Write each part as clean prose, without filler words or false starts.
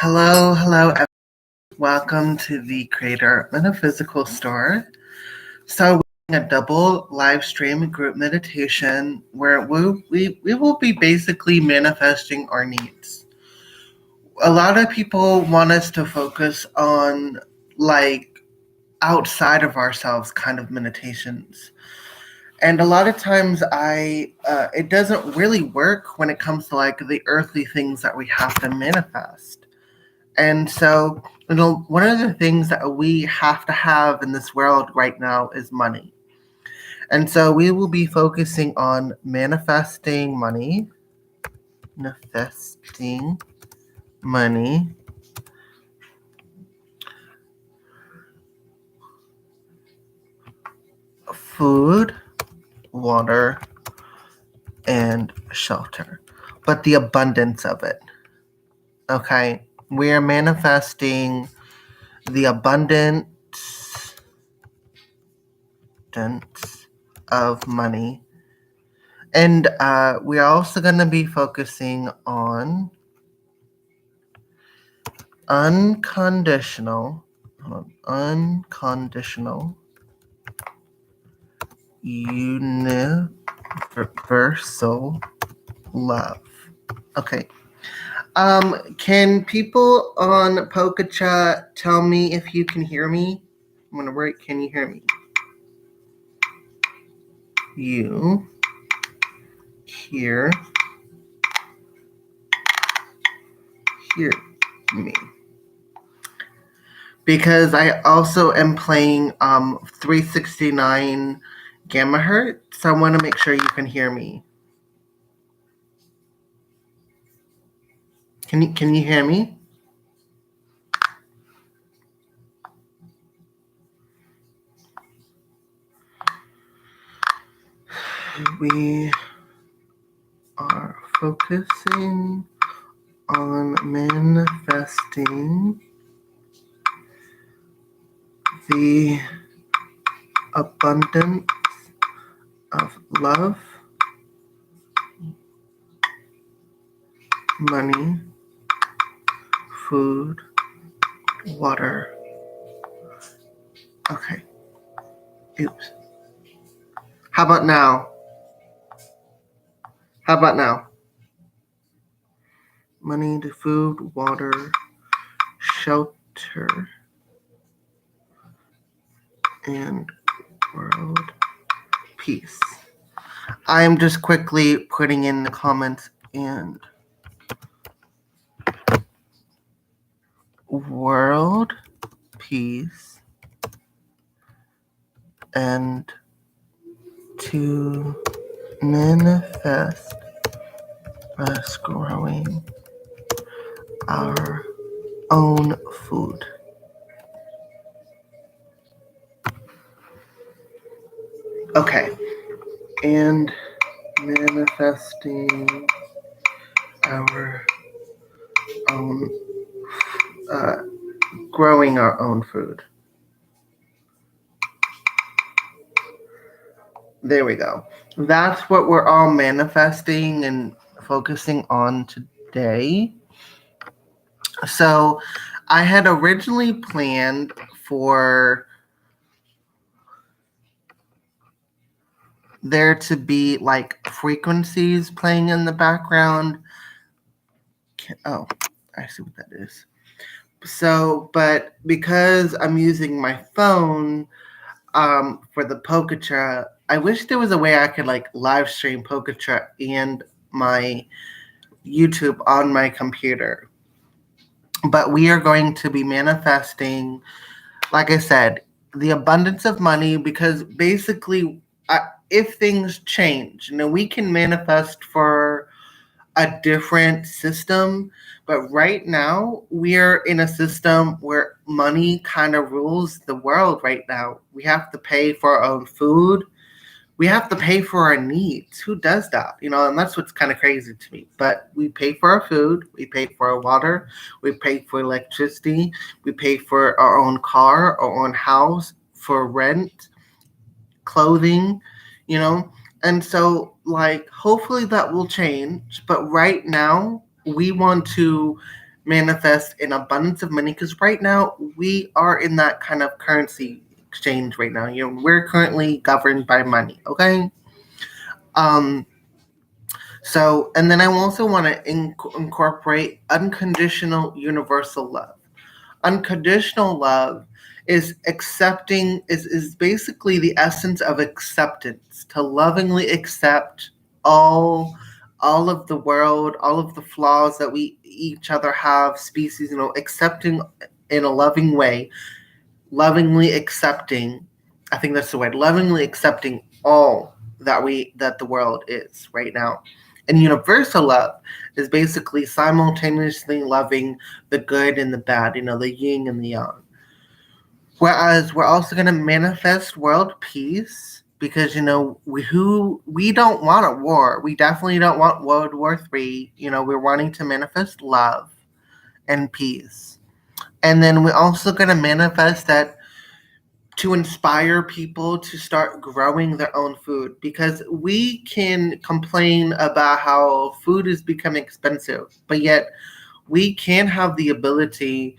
Hello. Welcome to the Creator Metaphysical Store. So, we're doing a double live stream group meditation where we will be basically manifesting our needs. A lot of people want us to focus on like outside of ourselves kind of meditations. And a lot of times it doesn't really work when it comes to like the earthly things that we have to manifest. And so, one of the things that we have to have in this world right now is money. And so we will be focusing on manifesting money, food, water, and shelter, but the abundance of it. Okay, we are manifesting the abundance of money. And we're also going to be focusing on unconditional universal love. Okay. Can people on PokeChat tell me if you can hear me? I'm gonna write, can you hear me? You hear me. Because I also am playing 369 gamma hertz, so I want to make sure you can hear me. Can you hear me? We are focusing on manifesting the abundance of love, money, food, water. Okay. Oops. How about now? Money to food, water, shelter, and world peace. I am just quickly putting in the comments and world peace and to manifest us growing our own food. Okay, and manifesting our own, growing our own food. There we go. That's what we're all manifesting and focusing on today. So I had originally planned for there to be like frequencies playing in the background. Oh, I see what that is. So, but because I'm using my phone for the PokeChat, I wish there was a way I could like live stream PokeChat and my YouTube on my computer. But we are going to be manifesting, like I said, the abundance of money, because basically if things change, we can manifest for a different system, but right now we're in a system where money kind of rules the world right now. We have to pay for our own food. We have to pay for our needs. Who does that? And that's what's kind of crazy to me. But we pay for our food, we pay for our water, we pay for electricity, we pay for our own car, our own house, for rent, clothing, And so, like, hopefully that will change. But right now, we want to manifest an abundance of money, because right now we are in that kind of currency exchange right now. We're currently governed by money, okay? So, and then I also want to incorporate unconditional universal love. Unconditional love is accepting, is basically the essence of acceptance, to lovingly accept all of the world, all of the flaws that we each other have, species, accepting in a loving way, lovingly accepting, I think that's the word, lovingly accepting all that the world is right now. And universal love is basically simultaneously loving the good and the bad, the yin and the yang. Whereas we're also going to manifest world peace, because we don't want a war. We definitely don't want World War III. We're wanting to manifest love and peace. And then we're also going to manifest that to inspire people to start growing their own food, because we can complain about how food is becoming expensive, but yet we have the ability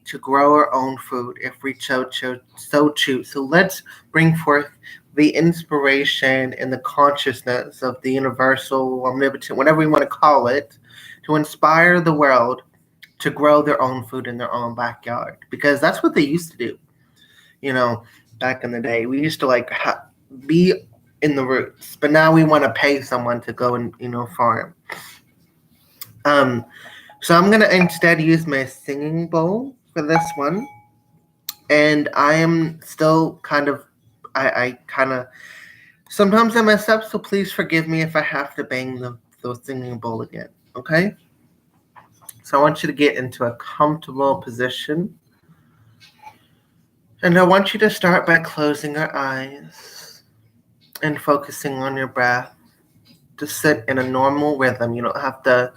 to grow our own food if we so choose. So let's bring forth the inspiration and the consciousness of the universal omnipotent, whatever we want to call it, to inspire the world to grow their own food in their own backyard, because that's what they used to do. Back in the day, we used to be in the roots, but now we want to pay someone to go and farm. So I'm gonna instead use my singing bowl for this one, and I am still I kind of sometimes I mess up, so please forgive me if I have to bang the singing bowl again. Okay. So I want you to get into a comfortable position. And I want you to start by closing your eyes and focusing on your breath. To sit in a normal rhythm. You don't have to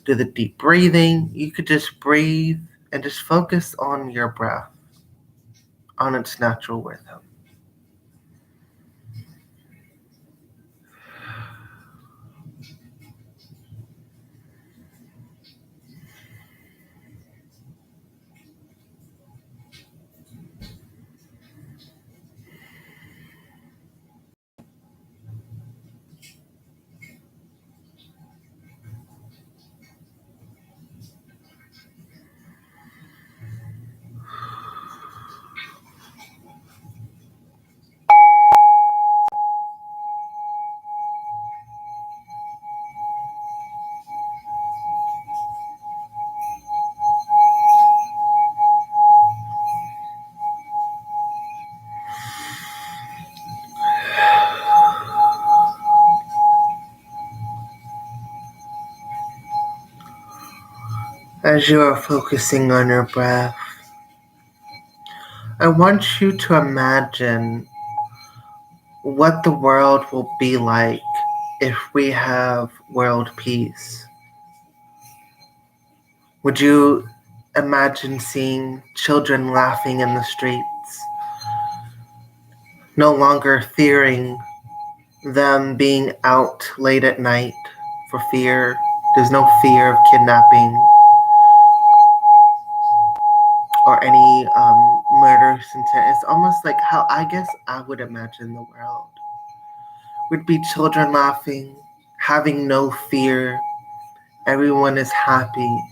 do the deep breathing. You could just breathe and just focus on your breath, on its natural rhythm. As you are focusing on your breath, I want you to imagine what the world will be like if we have world peace. Would you imagine seeing children laughing in the streets, no longer fearing them being out late at night for fear? There's no fear of kidnapping or any murder intent. It's almost like how I guess I would imagine the world would be: children laughing, having no fear. Everyone is happy.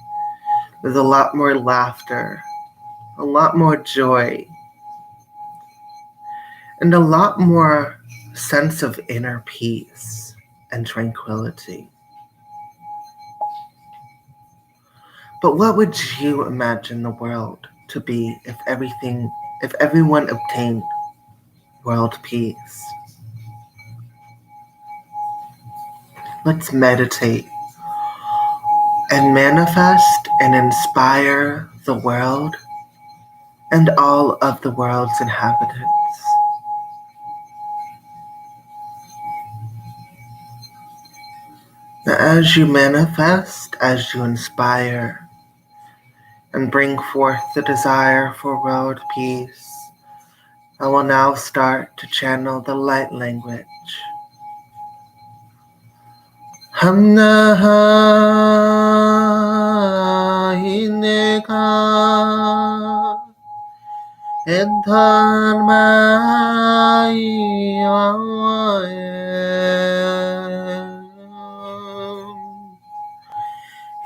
There's a lot more laughter, a lot more joy, and a lot more sense of inner peace and tranquility. But what would you imagine the world to be if everyone obtained world peace? Let's meditate and manifest and inspire the world and all of the world's inhabitants. Now, as you manifest, as you inspire, and bring forth the desire for world peace, I will now start to channel the light language. Hamna 내가 엔턴 마이와에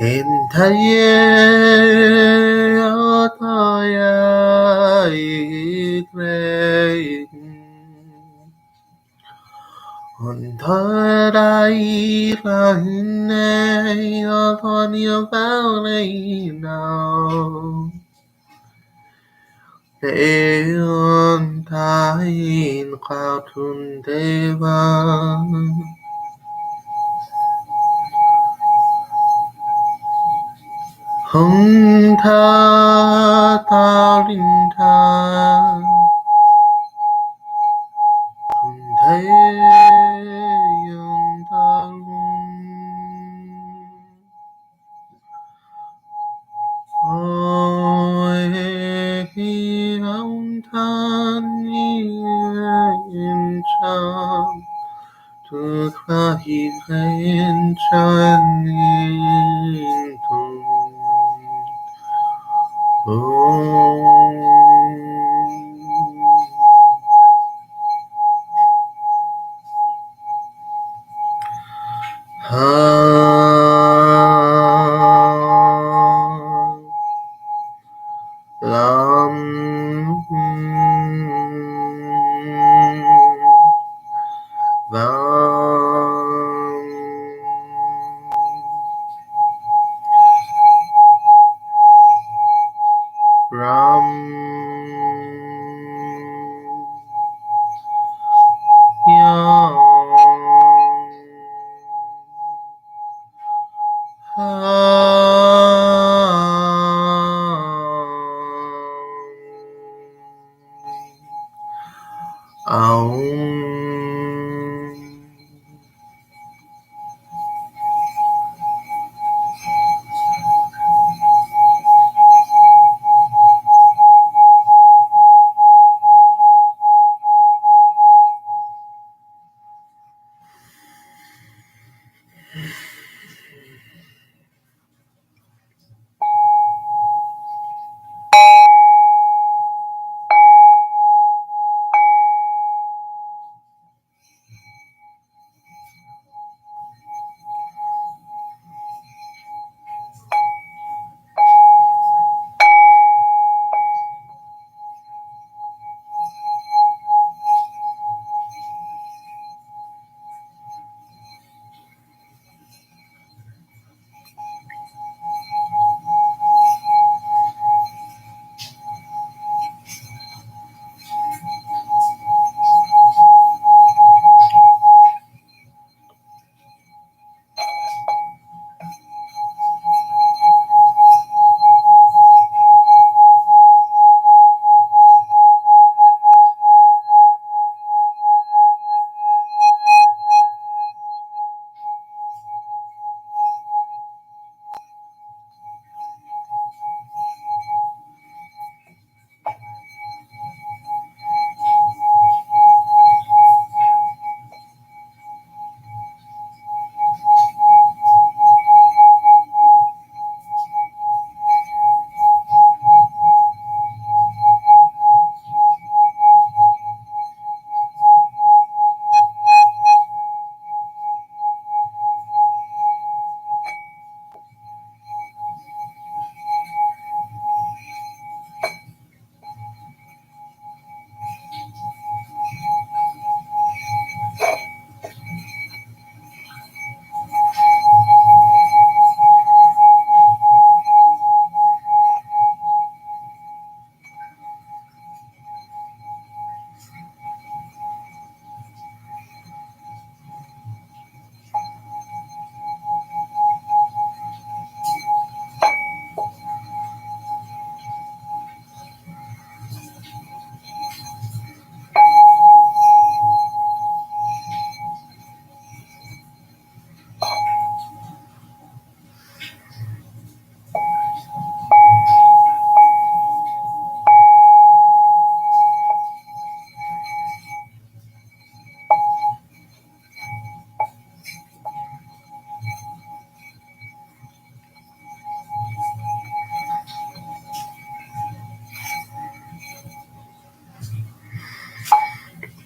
엔타예 어떠야 이그레 온더라이라 hinne upon your valley now Leon tain katun deva Hung ta tarinta Kuntayon talun Oe hong tan yin chan Tu kra hi ren chan yin Lam Ram Yang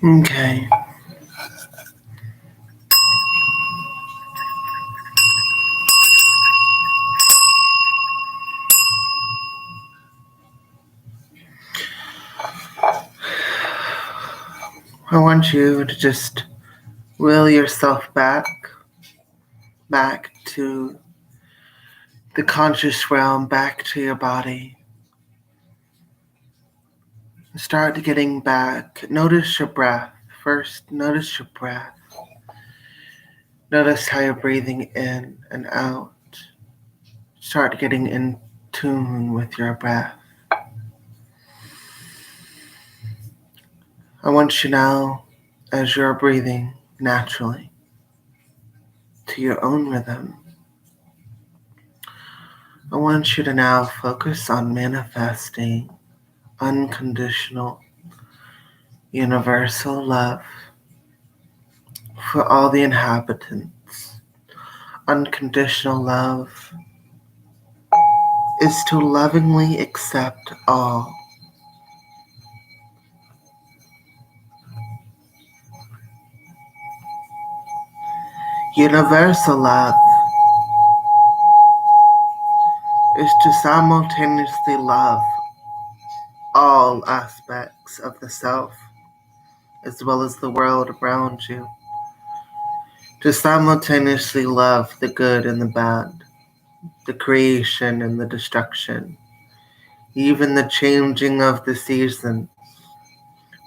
Okay. I want you to just will yourself back to the conscious realm, back to your body. Start getting back. Notice your breath. First, notice your breath. Notice how you're breathing in and out. Start getting in tune with your breath. I want you now, as you're breathing naturally, to your own rhythm, I want you to now focus on manifesting unconditional, universal love for all the inhabitants. Unconditional love is to lovingly accept all. Universal love is to simultaneously love all aspects of the self as well as the world around you. To simultaneously love the good and the bad, the creation and the destruction, even the changing of the seasons,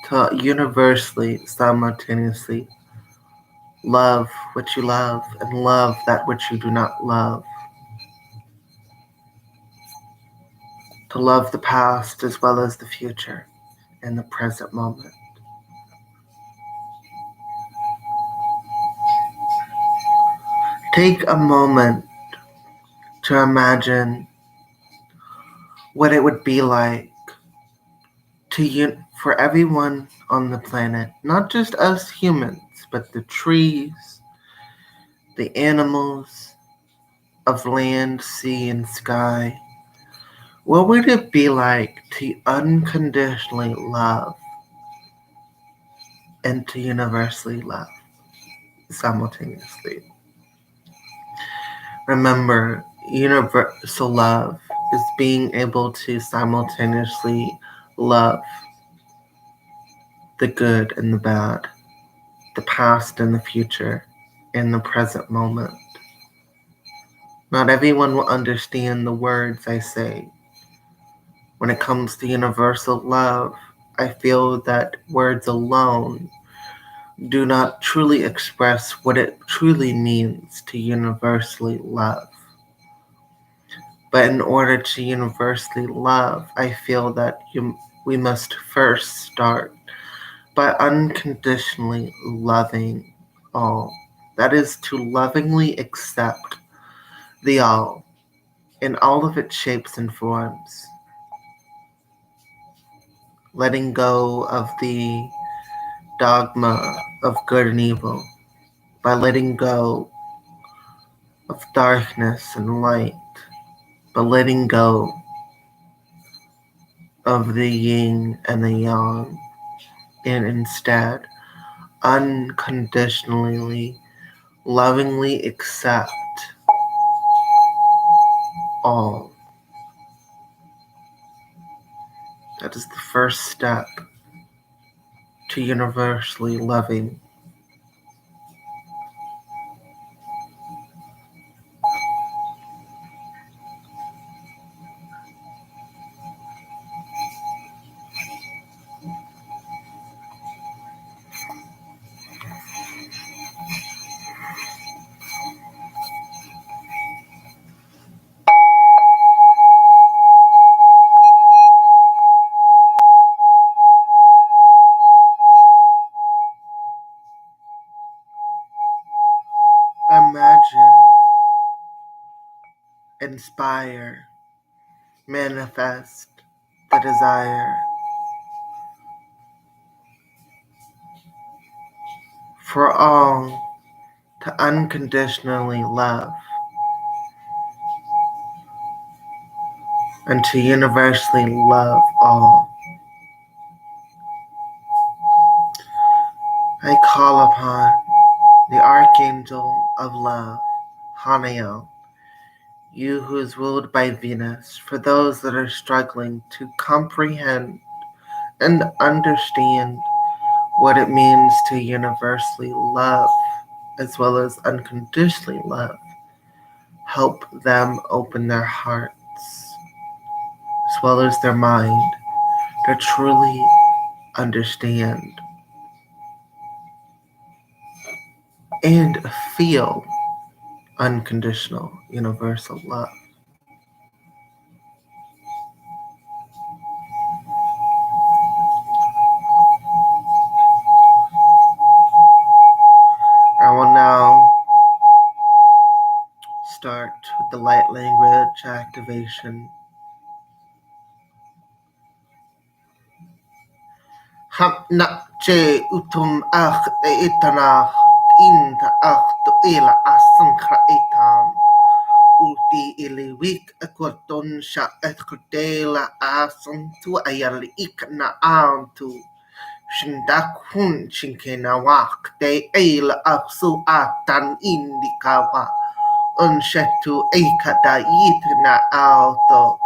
to universally, simultaneously love what you love and love that which you do not love. To love the past as well as the future and the present moment. Take a moment to imagine what it would be like for everyone on the planet, not just us humans, but the trees, the animals of land, sea, and sky. What would it be like to unconditionally love and to universally love simultaneously? Remember, universal love is being able to simultaneously love the good and the bad, the past and the future, in the present moment. Not everyone will understand the words I say. When it comes to universal love, I feel that words alone do not truly express what it truly means to universally love. But in order to universally love, I feel that we must first start by unconditionally loving all. That is to lovingly accept the all in all of its shapes and forms. Letting go of the dogma of good and evil, by letting go of darkness and light, by letting go of the yin and the yang, and instead unconditionally, lovingly accept all. That is the first step to universally loving. Imagine, inspire, manifest the desire for all to unconditionally love and to universally love all. I call upon the Archangel of Love, Hanael, you who is ruled by Venus, for those that are struggling to comprehend and understand what it means to universally love as well as unconditionally love. Help them open their hearts as well as their mind to truly understand and feel unconditional universal love. I will now start with the light language activation. Hapna che utum ach itanach inta ach tu ila asankra itam. Uti iliwik akwaton sha etkutela asan tu ayali ikna antu. Shindakun shinkenawak de ila aksu atan indikawa. Unshetu ikada itna auto.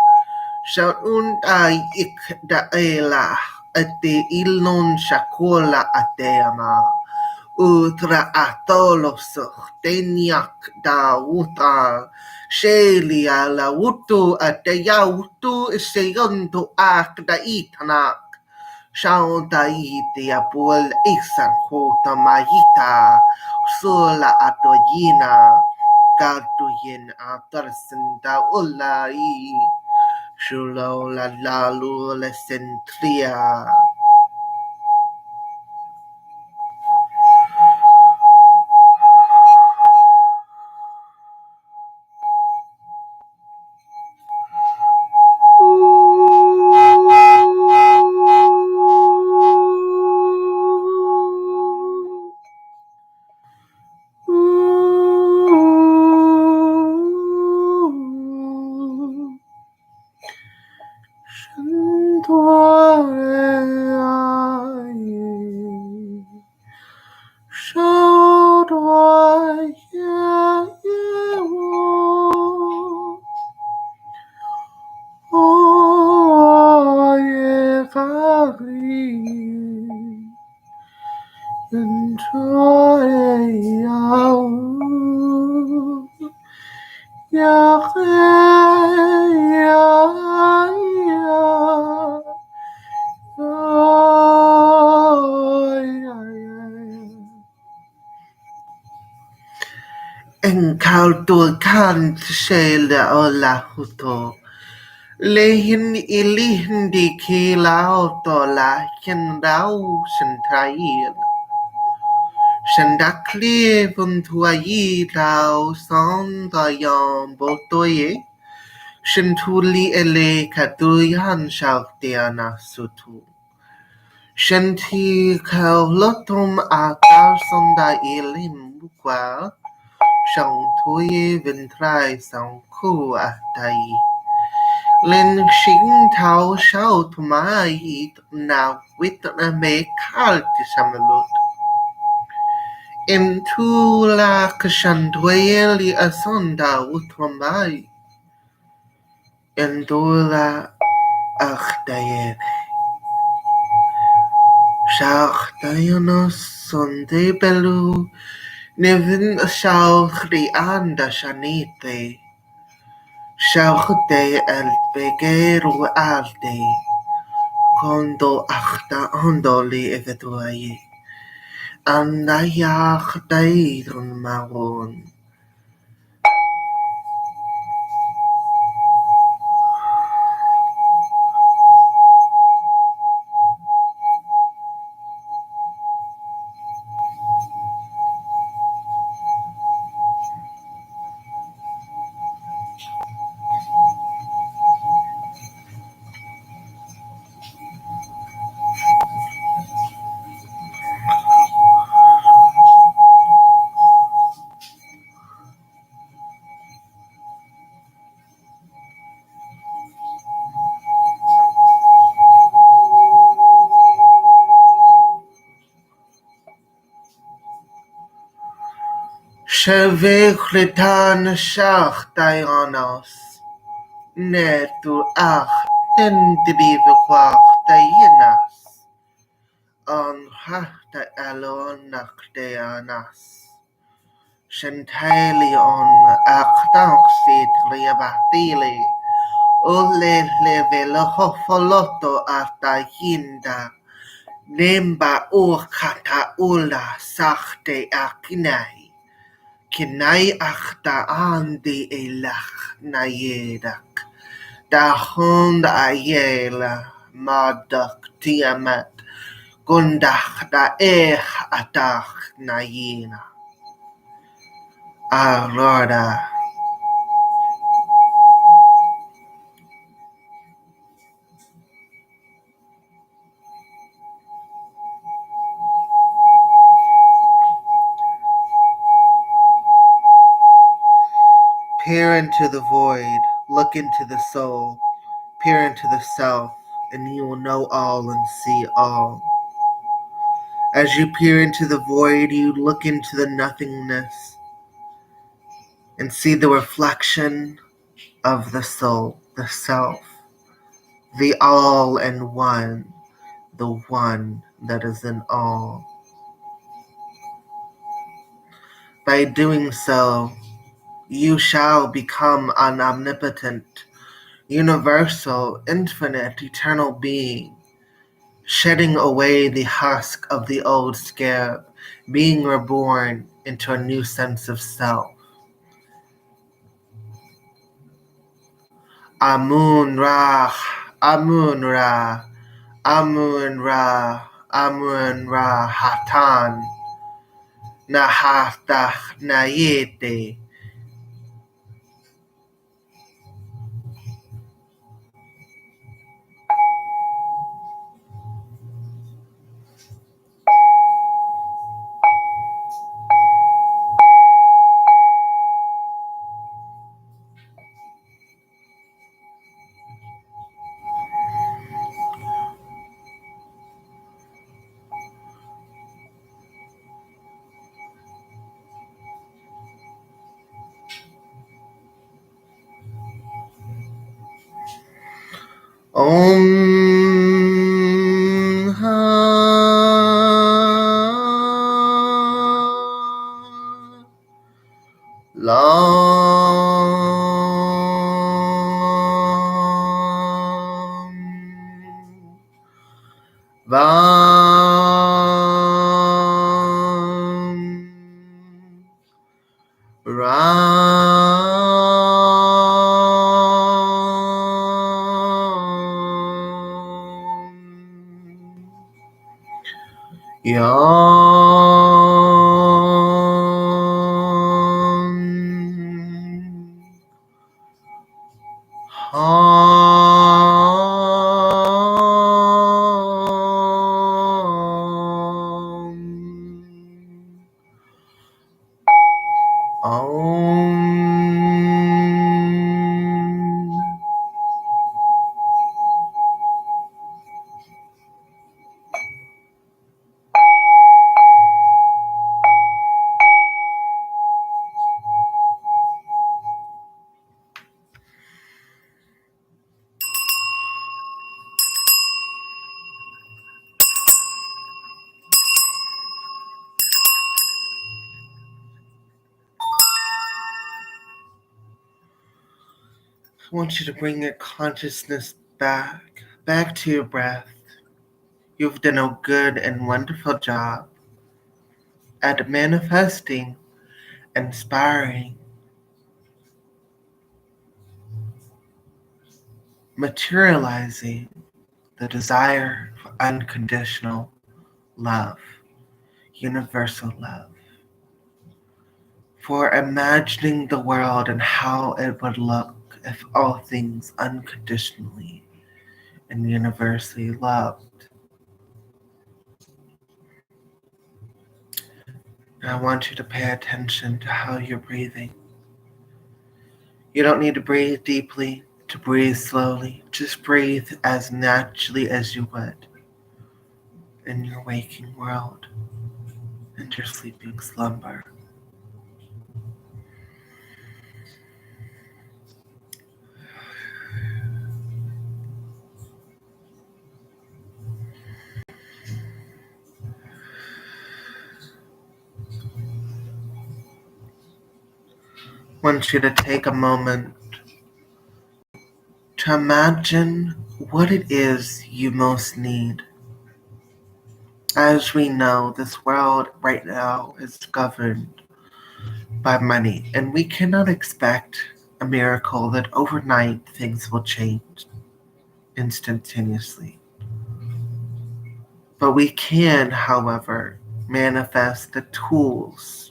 Shaun ay ikdaela ate ilnon shakola ateama. Utra atolos tenyak da uta. Shelia la utu ateya utu iseyonto akda itanak. Shaun da ite apul isan kota mahita. Sula atoyina. Gatuyin atarsin da ulai. Shulo la la lu la centria. Enkaltukan shela ola huto. Lehin ilihindi kilauto la kendau sentail. Shendakli buntuayi lao sondayan botoye. Shentuli ele katuyan shaktiana sutu. Shenti kaulotum akar sonda ilim bukwa. Shangtuye ventrai sang ku atai. Lin Xing Tao Shao Tumai na wit na me kalti samalut. Into la kashandweli asonda utwamai. Endula achdayen. Shachdayanos sonde belu. Nevin shao anda shanite. Shauchte el begeru alde. Kondo achta ondoli evetuaye. Andayach daidron maron. Shevechlitan shach dayanos. Netu ach tendriviquach dayanas. On hachta alonach dayanas. Shantalion achtanxit riabatili. Ole levelo hofoloto afta hinda. Nemba urkata ula sachte akinai. Kinai achta andi elach nayedak. Dahund ayela madak tiamat. Gundach da atach nayina. Ah, Lorda. Peer into the void, look into the soul, peer into the self, and you will know all and see all. As you peer into the void, you look into the nothingness and see the reflection of the soul, the self, the all in one, the one that is in all. By doing so, you shall become an omnipotent, universal, infinite, eternal being, shedding away the husk of the old scab, being reborn into a new sense of self. Amun Ra, Amun Ra, Amun Ra, Amun Ra Hatan, Nahatach Nayete. Om Ha Lam Vam Ram Yam Ham Om. I want you to bring your consciousness back to your breath. You've done a good and wonderful job at manifesting, inspiring, materializing the desire for unconditional love, universal love, for imagining the world and how it would look if all things unconditionally and universally loved. And I want you to pay attention to how you're breathing. You don't need to breathe deeply, to breathe slowly. Just breathe as naturally as you would in your waking world and your sleeping slumber. want you to take a moment to imagine what it is you most need. As we know, this world right now is governed by money, and we cannot expect a miracle that overnight things will change instantaneously. But we can, however, manifest the tools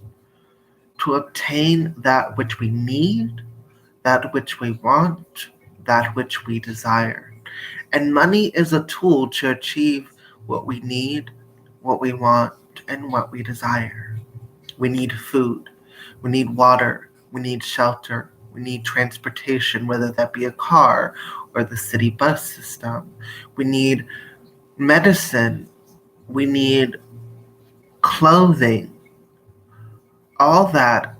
to obtain that which we need, that which we want, that which we desire. And money is a tool to achieve what we need, what we want, and what we desire. We need food, we need water, we need shelter, we need transportation, whether that be a car or the city bus system. We need medicine, we need clothing. All that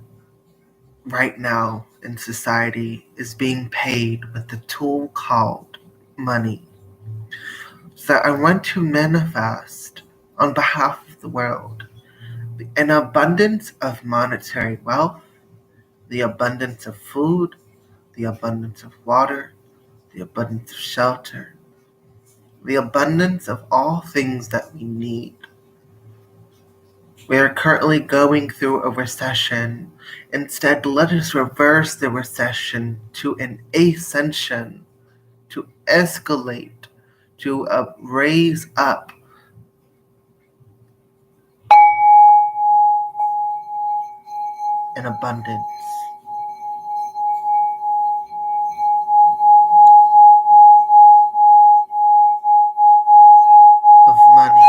right now in society is being paid with the tool called money. So I want to manifest on behalf of the world an abundance of monetary wealth, the abundance of food, the abundance of water, the abundance of shelter, the abundance of all things that we need. We are currently going through a recession. Instead, let us reverse the recession to an ascension, to escalate, to raise up an abundance of money,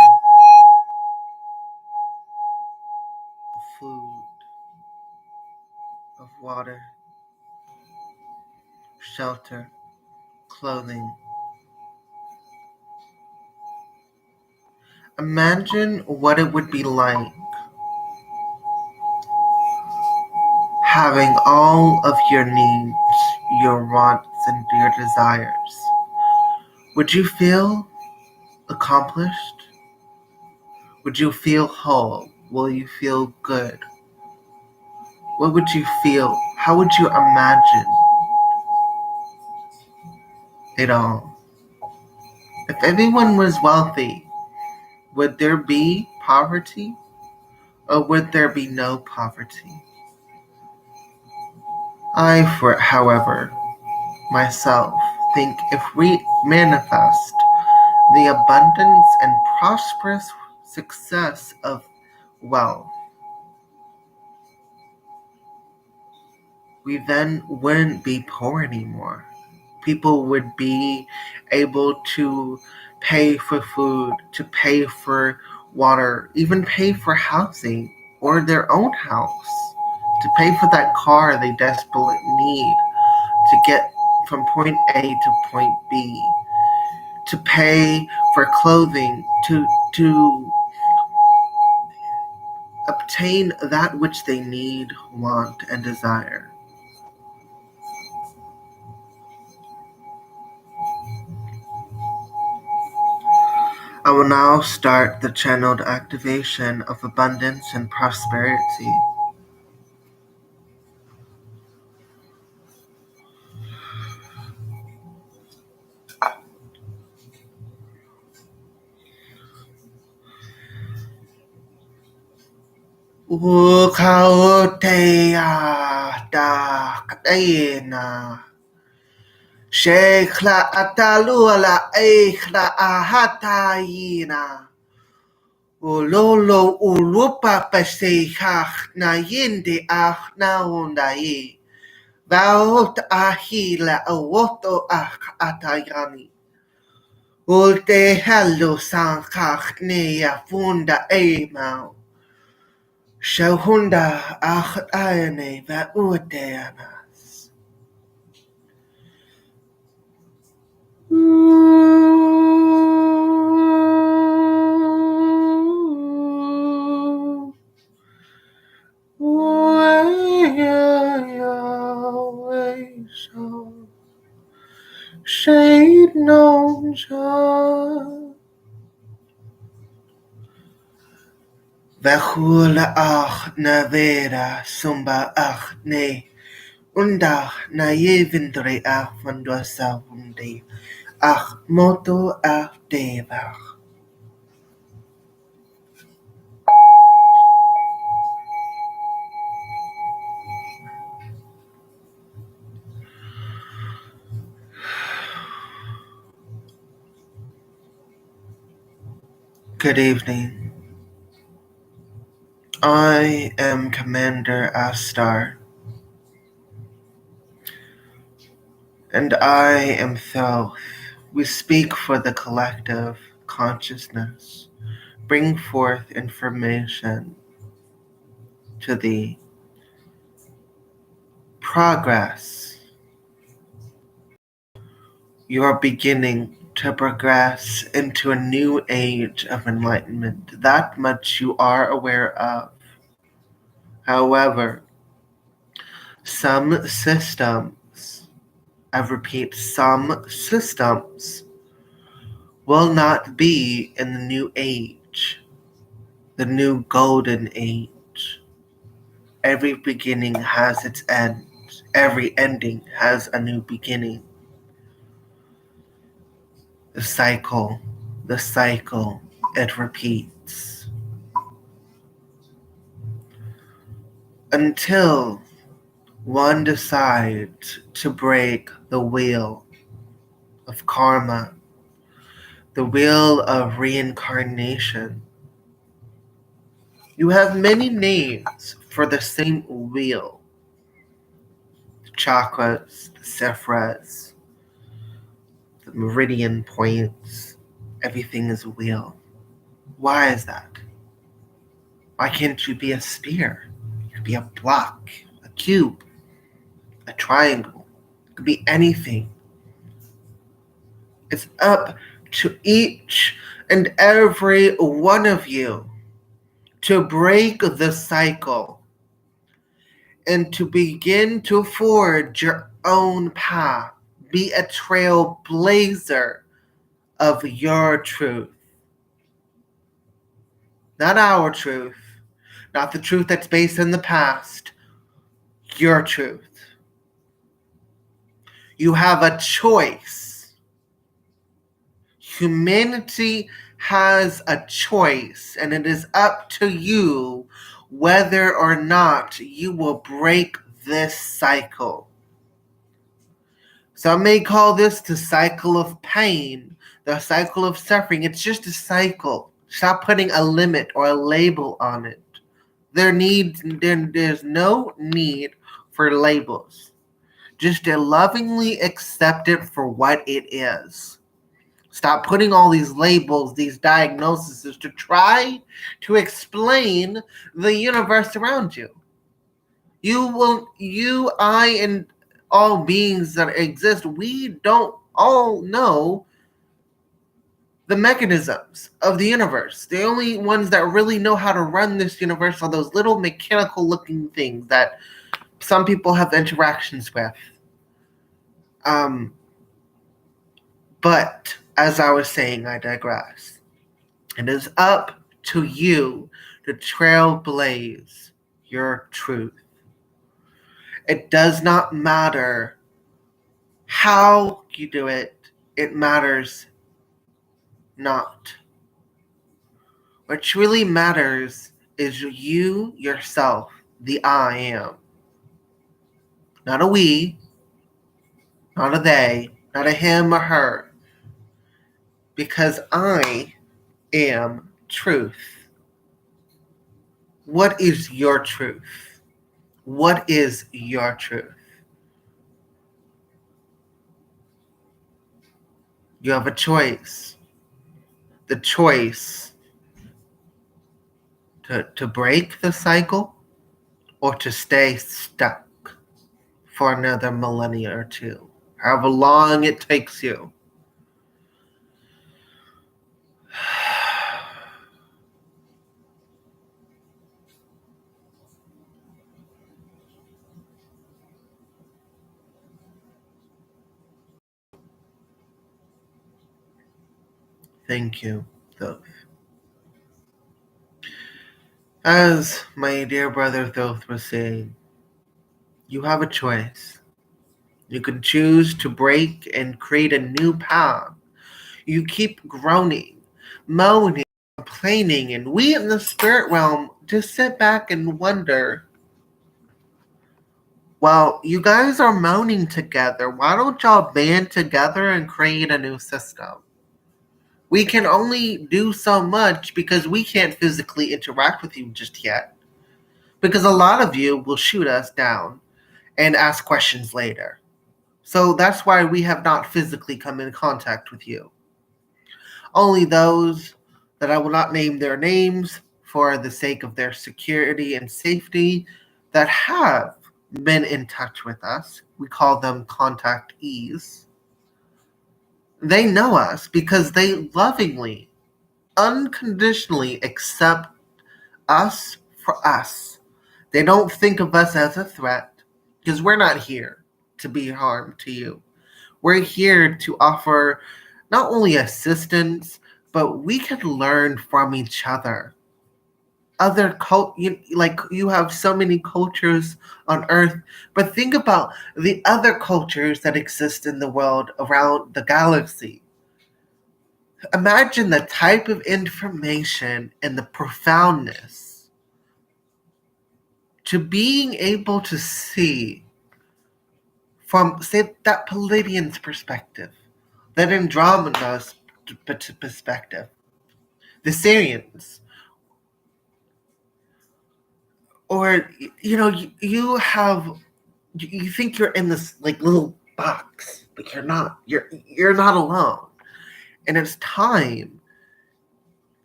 of food, of water, shelter, clothing. Imagine what it would be like having all of your needs, your wants, and your desires. Would you feel accomplished? Would you feel whole? Will you feel good? What would you feel? How would you imagine it all? If everyone was wealthy, would there be poverty or would there be no poverty? However, myself, think if we manifest the abundance and prosperous success of wealth, we then wouldn't be poor anymore. People would be able to pay for food, to pay for water, even pay for housing or their own house, to pay for that car they desperately need to get from point A to point B, to pay for clothing, to obtain that which they need, want, and desire. I will now start the channeled activation of abundance and prosperity. Ukautea da kadena. Shekla atalula ekla ahataina. Ulolo ulupa pesehach na yindi ach na undai. Vaot ahila awoto ach atayani. Ulte hello sankach nea funda emau. Shahunda ach ayane va uteanas. Shade no joy. Vahula ach navera sumba ach ne Unda naivindre afandwasa wundi. Ach moto ach devach. Good evening. I am Commander Astar, and I am Thoth. We speak for the collective consciousness, bring forth information to the progress. You are beginning to progress into a new age of enlightenment. That much you are aware of. However, some systems, I repeat, some systems will not be in the new age, the new golden age. Every beginning has its end. Every ending has a new beginning. The cycle, it repeats. Until one decides to break the wheel of karma, the wheel of reincarnation. You have many names for the same wheel. The chakras, the sephras, the meridian points. Everything is a wheel. Why is that? Why can't you be a sphere? You could be a block, a cube, a triangle. It could be anything. It's up to each and every one of you to break the cycle and to begin to forge your own path. Be a trailblazer of your truth. Not our truth, not the truth that's based in the past, your truth. You have a choice. Humanity has a choice, and it is up to you whether or not you will break this cycle. Some may call this the cycle of pain, the cycle of suffering. It's just a cycle. Stop putting a limit or a label on it. There's no need for labels. Just to lovingly accept it for what it is. Stop putting all these labels, these diagnoses to try to explain the universe around you. I, and all beings that exist, we don't all know the mechanisms of the universe. The only ones that really know how to run this universe are those little mechanical looking things that some people have interactions with. But as I was saying, I digress. It is up to you to trailblaze your truth. It does not matter how you do it, it matters not. What truly matters is you yourself, the I am. Not a we, not a they, not a him or her. Because I am truth. What is your truth? What is your truth? You have a choice. The choice to break the cycle or to stay stuck for another millennia or two, however long it takes you. Thank you, Thoth. As my dear brother Thoth was saying, You have a choice. You can choose to break and create a new path. You keep groaning, moaning, complaining, and we in the spirit realm just sit back and wonder, well, you guys are moaning together. Why don't y'all band together and create a new system? We can only do so much because we can't physically interact with you just yet. Because a lot of you will shoot us down and ask questions later. So that's why we have not physically come in contact with you. Only those that I will not name their names for the sake of their security and safety that have been in touch with us, we call them contactees. They know us because they lovingly, unconditionally accept us for us. They don't think of us as a threat because we're not here to be harm to you. We're here to offer not only assistance, but we can learn from each other. Like you have so many cultures on Earth, but think about the other cultures that exist in the world around the galaxy. Imagine the type of information and the profoundness to being able to see from, say, that Palladian's perspective, that Andromeda's perspective, the Syrians, or you have you think you're in this like little box, but you're not. You're not alone, and it's time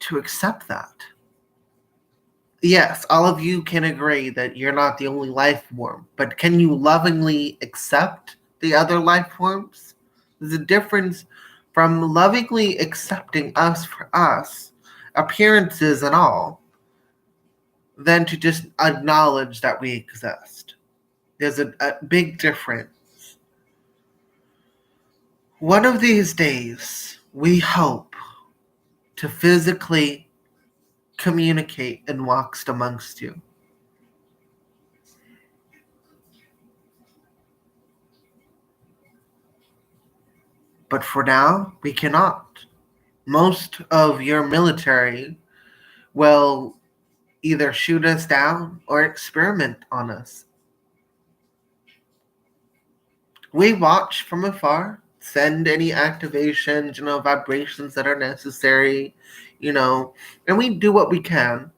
to accept that. Yes, all of you can agree that you're not the only life form, but can you lovingly accept the other life forms? There's a difference from lovingly accepting us for us, appearances and all, than to just acknowledge that we exist. There's a big difference. One of these days, we hope to physically communicate and walk amongst you. But for now, we cannot. Most of your military will either shoot us down or experiment on us. We watch from afar, send any activations, vibrations that are necessary, and we do what we can.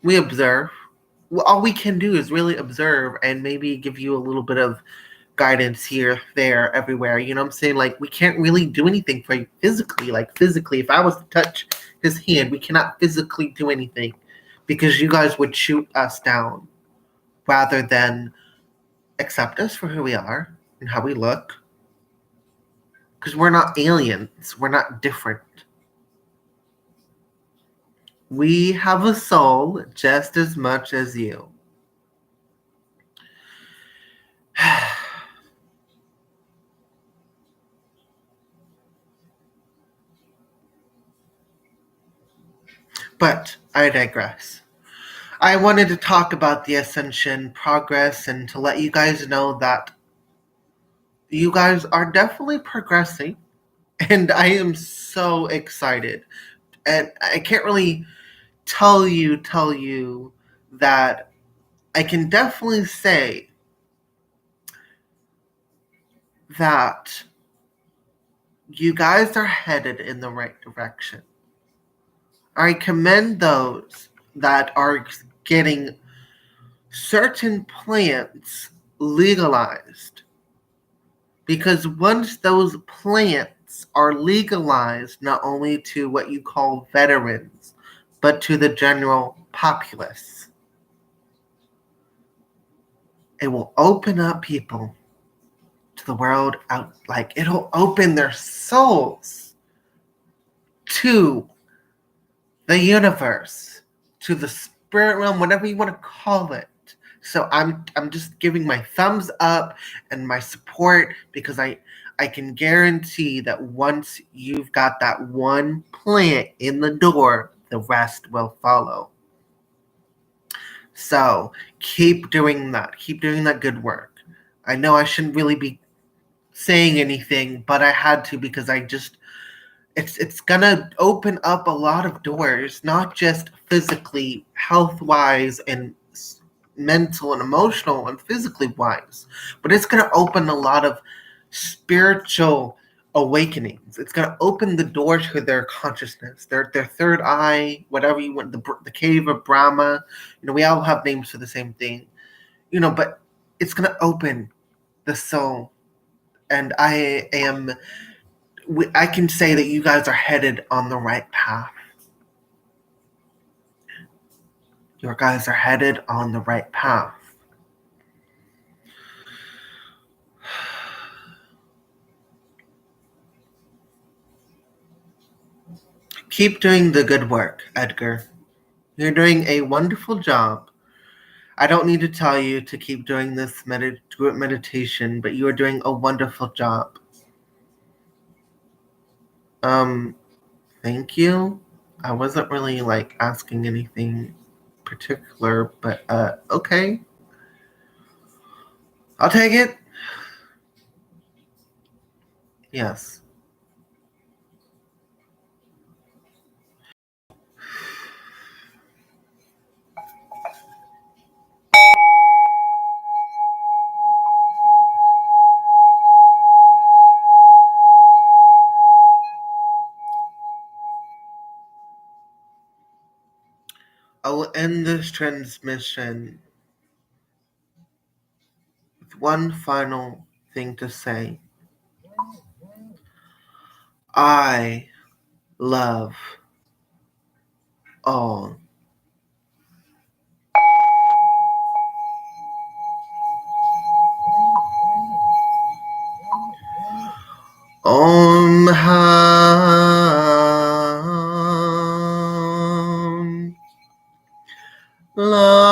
We observe. Well, all we can do is really observe and maybe give you a little bit of guidance here, there, everywhere. You know what I'm saying? Like, we can't really do anything for you physically. Like, physically, if I was to touch his hand, we cannot physically do anything because you guys would shoot us down rather than accept us for who we are and how we look. Because we're not aliens. We're not different. We have a soul just as much as you. But I digress. I wanted to talk about the ascension progress and to let you guys know that you guys are definitely progressing. And I am so excited. And I can't really tell you that I can definitely say that you guys are headed in the right direction. I commend those that are getting certain plants legalized. Because once those plants are legalized, not only to what you call veterans, but to the general populace, it will open up people to the world out. Like, it'll open their souls to the universe, to the spirit realm, whatever you want to call it. So I'm just giving my thumbs up and my support because I can guarantee that once you've got that one plant in the door, the rest will follow. So keep doing that. Keep doing that good work. I know I shouldn't really be saying anything, but I had to because it's gonna open up a lot of doors, not just physically, health wise, and mental and emotional and physically wise, but it's gonna open a lot of spiritual awakenings. It's gonna open the door to their consciousness, their third eye, whatever you want, the cave of Brahma. We all have names for the same thing. But it's gonna open the soul, and I can say that you guys are headed on the right path. You guys are headed on the right path. Keep doing the good work, Edgar. You're doing a wonderful job. I don't need to tell you to keep doing this meditation, but you are doing a wonderful job. Thank you. I wasn't really asking anything particular, but okay. I'll take it. Yes. I will end this transmission with one final thing to say. I love all. Om Ham. Love.